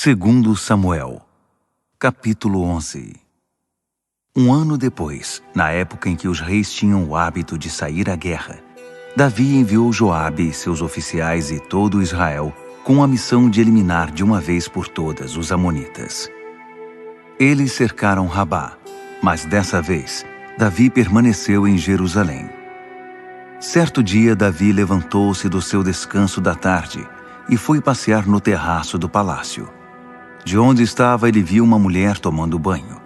Segundo Samuel, capítulo 11. Um ano depois, na época em que os reis tinham o hábito de sair à guerra, Davi enviou Joabe e seus oficiais e todo Israel com a missão de eliminar de uma vez por todas os amonitas. Eles cercaram Rabá, mas dessa vez Davi permaneceu em Jerusalém. Certo dia Davi levantou-se do seu descanso da tarde e foi passear no terraço do palácio. De onde estava, ele viu uma mulher tomando banho,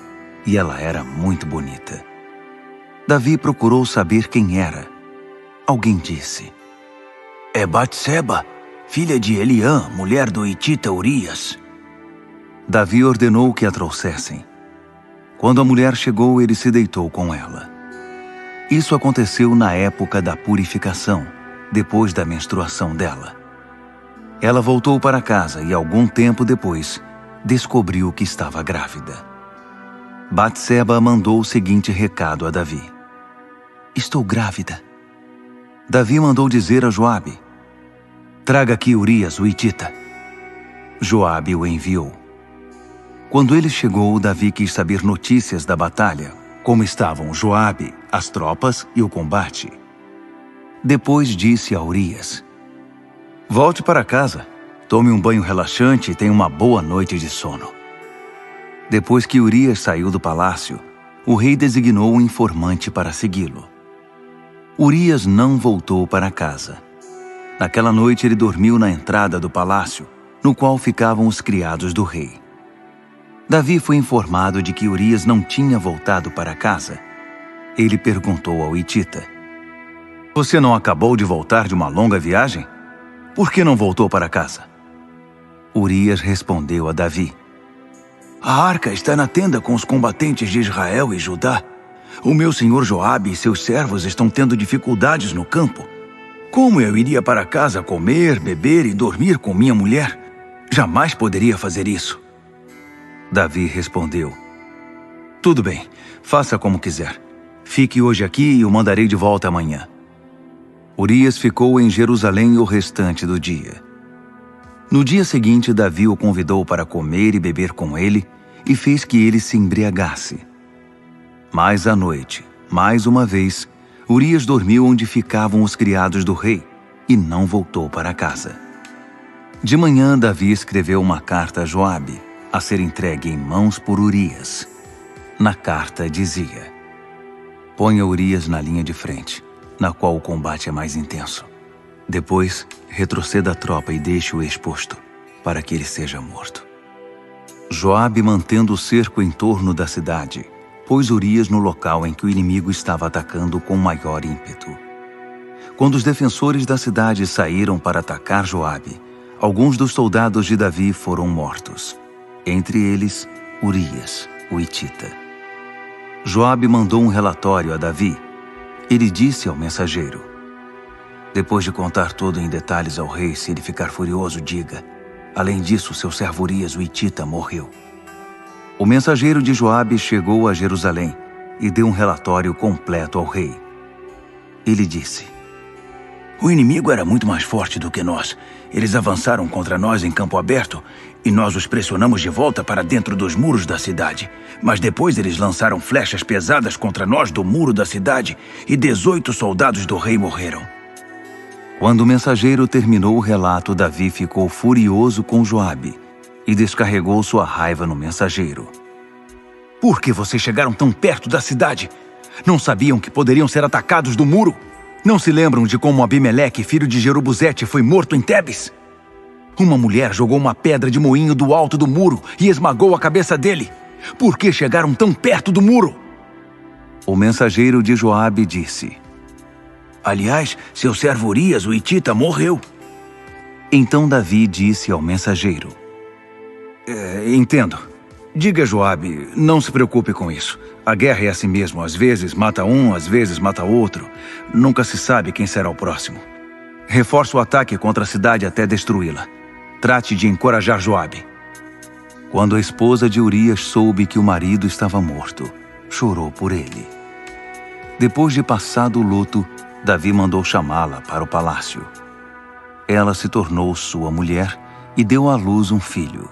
e ela era muito bonita. Davi procurou saber quem era. Alguém disse: "É Batseba, filha de Eliã, mulher do hitita Urias." Davi ordenou que a trouxessem. Quando a mulher chegou, ele se deitou com ela. Isso aconteceu na época da purificação, depois da menstruação dela. Ela voltou para casa e, algum tempo depois, descobriu que estava grávida. Batseba mandou o seguinte recado a Davi: "Estou grávida." Davi mandou dizer a Joabe: "Traga aqui Urias, o hitita." Joabe o enviou. Quando ele chegou, Davi quis saber notícias da batalha, como estavam Joabe, as tropas e o combate. Depois disse a Urias: "Volte para casa, tome um banho relaxante e tenha uma boa noite de sono." Depois que Urias saiu do palácio, o rei designou um informante para segui-lo. Urias não voltou para casa. Naquela noite ele dormiu na entrada do palácio, no qual ficavam os criados do rei. Davi foi informado de que Urias não tinha voltado para casa. Ele perguntou ao hitita: "Você não acabou de voltar de uma longa viagem? Por que não voltou para casa?" Urias respondeu a Davi: "A arca está na tenda com os combatentes de Israel e Judá. O meu senhor Joabe e seus servos estão tendo dificuldades no campo. Como eu iria para casa comer, beber e dormir com minha mulher? Jamais poderia fazer isso." Davi respondeu: "Tudo bem, faça como quiser. Fique hoje aqui e o mandarei de volta amanhã." Urias ficou em Jerusalém o restante do dia. No dia seguinte, Davi o convidou para comer e beber com ele e fez que ele se embriagasse. Mas à noite, mais uma vez, Urias dormiu onde ficavam os criados do rei e não voltou para casa. De manhã, Davi escreveu uma carta a Joabe, a ser entregue em mãos por Urias. Na carta dizia: "Ponha Urias na linha de frente, na qual o combate é mais intenso. Depois, retroceda a tropa e deixe-o exposto, para que ele seja morto." Joabe, mantendo o cerco em torno da cidade, pôs Urias no local em que o inimigo estava atacando com maior ímpeto. Quando os defensores da cidade saíram para atacar Joabe, alguns dos soldados de Davi foram mortos. Entre eles, Urias, o hitita. Joabe mandou um relatório a Davi. Ele disse ao mensageiro: "Depois de contar tudo em detalhes ao rei, se ele ficar furioso, diga: além disso, seu servo Urias, o hitita, morreu." O mensageiro de Joabe chegou a Jerusalém e deu um relatório completo ao rei. Ele disse: "O inimigo era muito mais forte do que nós. Eles avançaram contra nós em campo aberto e nós os pressionamos de volta para dentro dos muros da cidade. Mas depois eles lançaram flechas pesadas contra nós do muro da cidade e 18 soldados do rei morreram." Quando o mensageiro terminou o relato, Davi ficou furioso com Joabe e descarregou sua raiva no mensageiro. "Por que vocês chegaram tão perto da cidade? Não sabiam que poderiam ser atacados do muro? Não se lembram de como Abimeleque, filho de Jerubuzete, foi morto em Tebes? Uma mulher jogou uma pedra de moinho do alto do muro e esmagou a cabeça dele. Por que chegaram tão perto do muro?" O mensageiro de Joabe disse: "Aliás, seu servo Urias, o hitita, morreu." Então Davi disse ao mensageiro: Entendo. Diga a Joabe, não se preocupe com isso. A guerra é assim mesmo, às vezes mata um, às vezes mata outro. Nunca se sabe quem será o próximo. Reforce o ataque contra a cidade até destruí-la. Trate de encorajar Joabe." Quando a esposa de Urias soube que o marido estava morto, chorou por ele. Depois de passado o luto, Davi mandou chamá-la para o palácio. Ela se tornou sua mulher e deu à luz um filho.